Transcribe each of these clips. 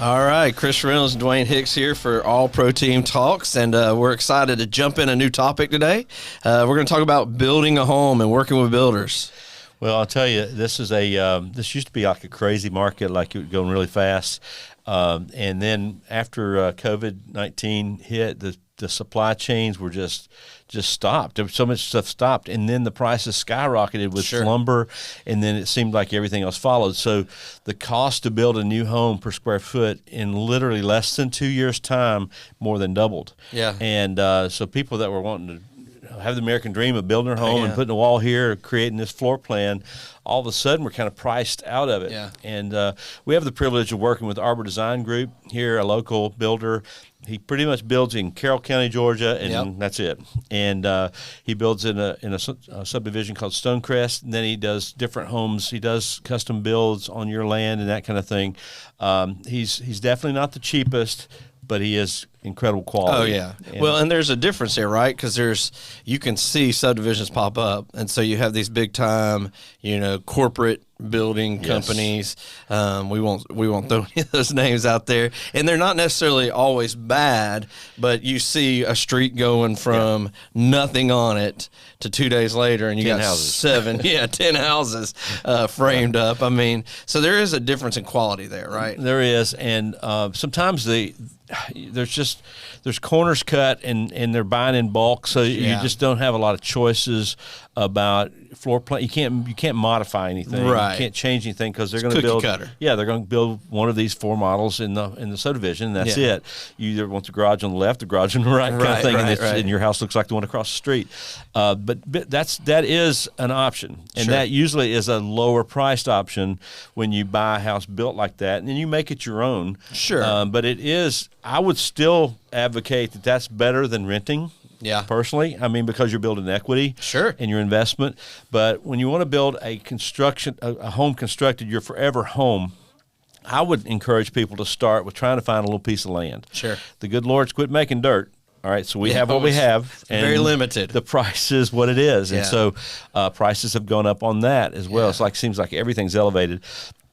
All right, Chris Reynolds and Dwayne Hicks here for All Pro Team Talks, and we're excited to jump in a new topic today. We're going to talk about building a home and working with builders. Well, I'll tell you, this is this used to be like a crazy market, like it was going really fast, and then after COVID-19 hit, the supply chains were just stopped. There was so much stuff stopped, and then the prices skyrocketed with lumber, and then it seemed like everything else followed. So the cost to build a new home per square foot in literally less than 2 years' time more than doubled. Yeah. And so people that were wanting to have the American dream of building their home and putting a wall here, creating this floor plan, all of a sudden we're kind of priced out of it. Yeah. And we have the privilege of working with Arbor Design Group here, a local builder. He pretty much builds in Carroll County, Georgia, and that's it. And he builds in a subdivision called Stonecrest, and then he does different homes. He does custom builds on your land and that kind of thing. He's definitely not the cheapest, but he is incredible quality. Oh, yeah. Well, and there's a difference there, right? Because you can see subdivisions pop up, and so you have these big time, corporate building companies. We won't throw any of those names out there, and they're not necessarily always bad, but you see a street going from nothing on it to 2 days later, and you got houses. 10 houses framed up. I mean, so there is a difference in quality there, right? There is, and sometimes there's corners cut, and they're buying in bulk, so you just don't have a lot of choices about floor plan. You can't modify anything. Right. You can't change anything because they're going to build. Cutter. Yeah, they're going to build one of these four models in the subdivision. And that's it. You either want the garage on the left, the garage on the right, kind of thing, and your house looks like the one across the street. But that is an option, and that usually is a lower priced option when you buy a house built like that, and then you make it your own. Sure. But it is. I would still advocate that that's better than renting. Yeah. Personally, I mean, because you're building equity in your investment. But when you want to build a home constructed, your forever home, I would encourage people to start with trying to find a little piece of land. Sure. The good Lord's quit making dirt. All right, so we have what we have. And very limited. The price is what it is. And so prices have gone up on that as well. It's seems like everything's elevated.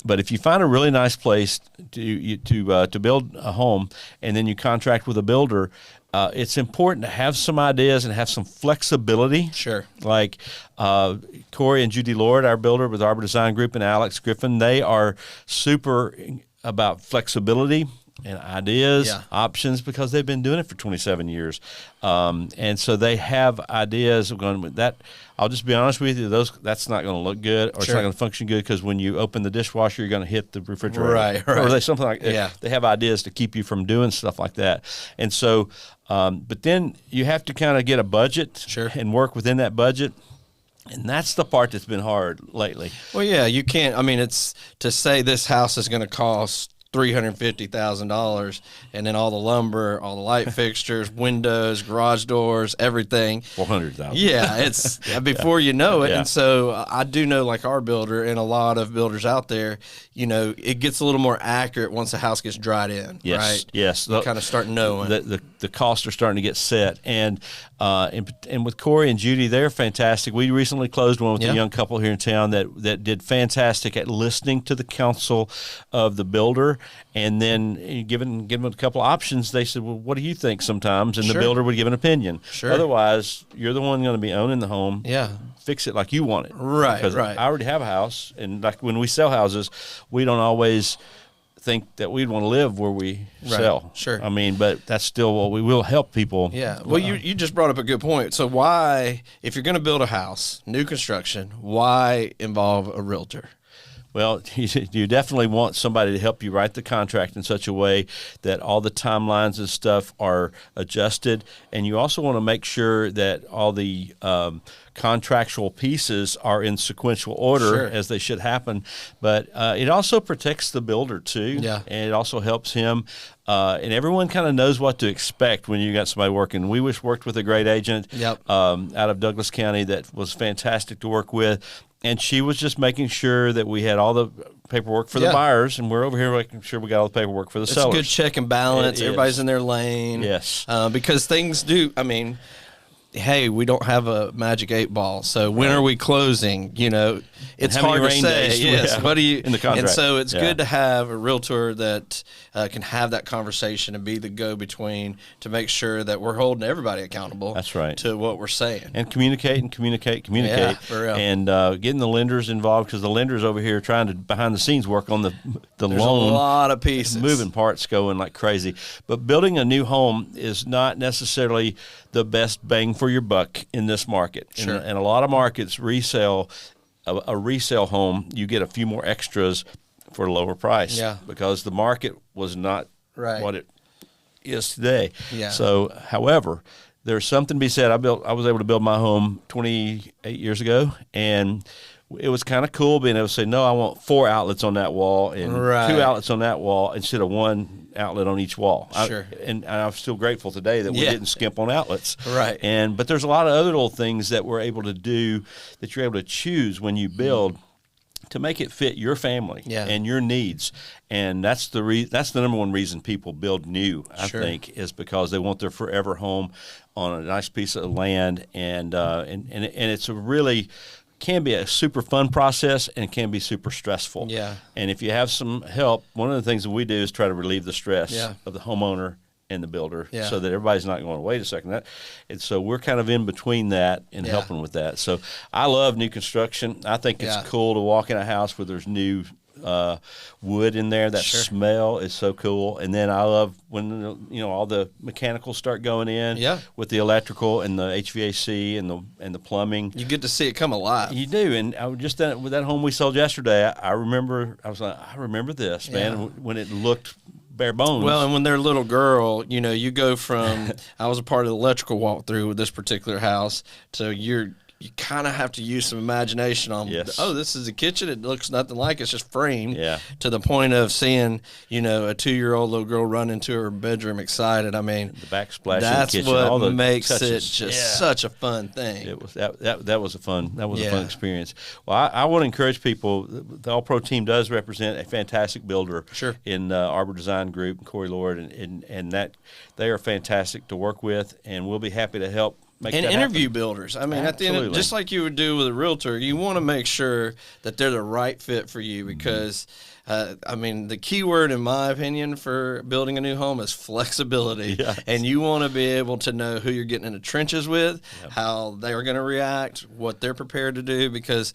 But if you find a really nice place to build a home, and then you contract with a builder, it's important to have some ideas and have some flexibility. Sure. Like Corey and Judy Lord, our builder with Arbor Design Group, and Alex Griffin, they are super about flexibility and ideas, options, because they've been doing it for 27 years. And so they have ideas of going with that. I'll just be honest with you, that's not going to look good, or it's not going to function good, because when you open the dishwasher, you're going to hit the refrigerator. Right. Or something like that. They have ideas to keep you from doing stuff like that. And so, but then you have to kind of get a budget and work within that budget. And that's the part that's been hard lately. Well, yeah, you can't. I mean, it's to say this house is going to cost $350,000, and then all the lumber, all the light fixtures, windows, garage doors, everything. $400,000. Yeah, it's before you know it. And so I do know, like our builder and a lot of builders out there, it gets a little more accurate once the house gets dried in. Right? Yes. You kind of start knowing. The costs are starting to get set. And with Corey and Judy, they're fantastic. We recently closed one with a young couple here in town that did fantastic at listening to the counsel of the builder, and then giving them a couple of options. They said, well, what do you think sometimes? And the builder would give an opinion. Sure. Otherwise, you're the one going to be owning the home. Yeah. Fix it like you want it. Right, because I already have a house, and like when we sell houses, we don't always think that we'd want to live where we sell. Sure. I mean, but that's still what we will help people. Yeah. Well, you just brought up a good point. So why, if you're going to build a house, new construction, why involve a realtor? Well, you definitely want somebody to help you write the contract in such a way that all the timelines and stuff are adjusted, and you also want to make sure that all the contractual pieces are in sequential order as they should happen. But it also protects the builder too, and it also helps him. And everyone kind of knows what to expect when you got somebody working. We worked with a great agent out of Douglas County that was fantastic to work with. And she was just making sure that we had all the paperwork for the buyers, and we're over here making sure we got all the paperwork for the sellers. It's a good check and balance. Everybody's in their lane. Yes. Because things do, I mean, hey, we don't have a magic 8-ball, so when are we closing? It's hard to say. Days Yes. What do you in the contract? And so it's good to have a realtor that can have that conversation and be the go-between to make sure that we're holding everybody accountable. That's right. To what we're saying. And communicate. Yeah, for real. And getting the lenders involved, because the lenders over here trying to behind the scenes work on the There's loan. a lot of pieces. Moving parts going like crazy. But building a new home is not necessarily the best bang for your buck in this market. Sure. And a lot of markets resell a resale home, you get a few more extras for a lower price. Yeah. Because the market was not Right. what it is today. Yeah. So, however, there's something to be said. I was able to build my home 28 years ago, and it was kind of cool being able to say, no, I want 4 outlets on that wall and 2 outlets on that wall instead of 1 outlet on each wall. Sure. And I'm still grateful today that we didn't skimp on outlets. Right. But there's a lot of other little things that we're able to do that you're able to choose when you build to make it fit your family and your needs. And that's the number one reason people build new, I think, is because they want their forever home on a nice piece of land. And it's a really can be a super fun process and can be super stressful. Yeah. And if you have some help, one of the things that we do is try to relieve the stress of the homeowner and the builder so that everybody's not going, wait a second. And so we're kind of in between that and helping with that. So I love new construction. I think it's cool to walk in a house where there's new wood in there. That smell is so cool. And then I love when all the mechanicals start going in with the electrical and the HVAC and the plumbing. You get to see it come alive. You do. And with that home we sold yesterday, I remember this, man, when it looked bare bones. Well, and when they're a little girl, you go from I was a part of the electrical walkthrough with this particular house to you kind of have to use some imagination on, this is a kitchen. It looks nothing like it's just framed to the point of seeing, a 2-year-old little girl run into her bedroom excited. I mean, the backsplash that's in the kitchen, what all the makes touches. it just such a fun thing. It was that was a fun experience. Well, I want to encourage people. The All Pro team does represent a fantastic builder in Arbor Design Group, Corey Lord, and that they are fantastic to work with, and we'll be happy to help. And interview builders. I mean, at the end, just like you would do with a realtor, you want to make sure that they're the right fit for you because, the key word, in my opinion, for building a new home is flexibility. Yes. And you want to be able to know who you're getting in the trenches with, how they are going to react, what they're prepared to do, because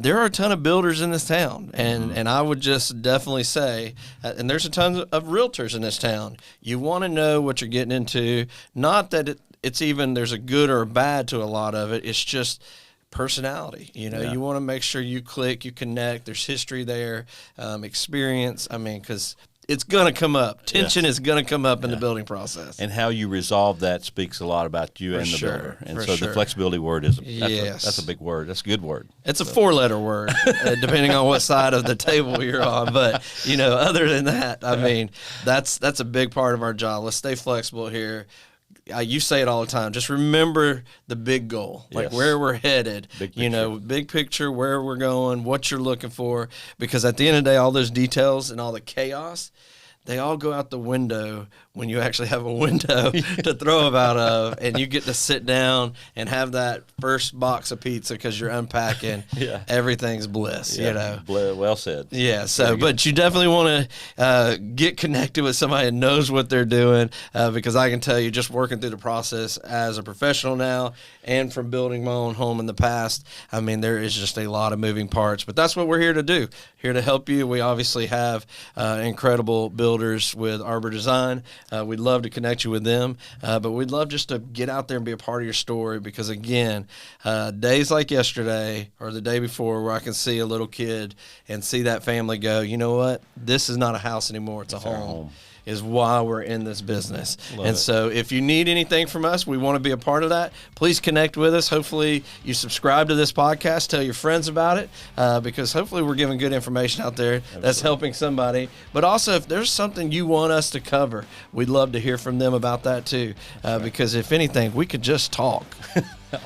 there are a ton of builders in this town. And I would just definitely say, and there's a ton of realtors in this town, you want to know what you're getting into, not that it's even there's a good or a bad to a lot of it. It's just personality. You want to make sure you click, you connect. There's history there, experience. Because it's going to come up. Tension is going to come up in the building process. And how you resolve that speaks a lot about you and the builder. And so the flexibility word is that's a big word. That's a good word. It's a 4-letter word, depending on what side of the table you're on. But, other than that, that's a big part of our job. Let's stay flexible here. You say it all the time. Just remember the big goal, like where we're headed, big picture, where we're going, what you're looking for. Because at the end of the day, all those details and all the chaos, they all go out the window when you actually have a window to throw them out of, and you get to sit down and have that first box of pizza because you're unpacking. Everything's bliss, Well said. Yeah, but you definitely want to get connected with somebody that knows what they're doing because I can tell you, just working through the process as a professional now and from building my own home in the past, there is just a lot of moving parts. But that's what we're here to do, here to help you. We obviously have incredible builders with Arbor Design. We'd love to connect you with them, but we'd love just to get out there and be a part of your story because, again, days like yesterday or the day before where I can see a little kid and see that family go, you know what, this is not a house anymore, it's a home. Is why we're in this business. So if you need anything from us, we want to be a part of that. Please connect with us. Hopefully you subscribe to this podcast, tell your friends about it, because hopefully we're giving good information out there that's helping somebody. But also if there's something you want us to cover, we'd love to hear from them about that too, because if anything, we could just talk.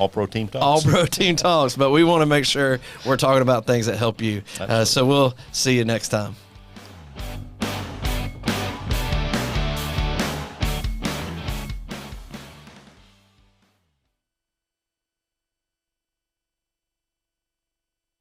All Pro Team Talks. All Pro Team Talks, but we want to make sure we're talking about things that help you. So we'll see you next time.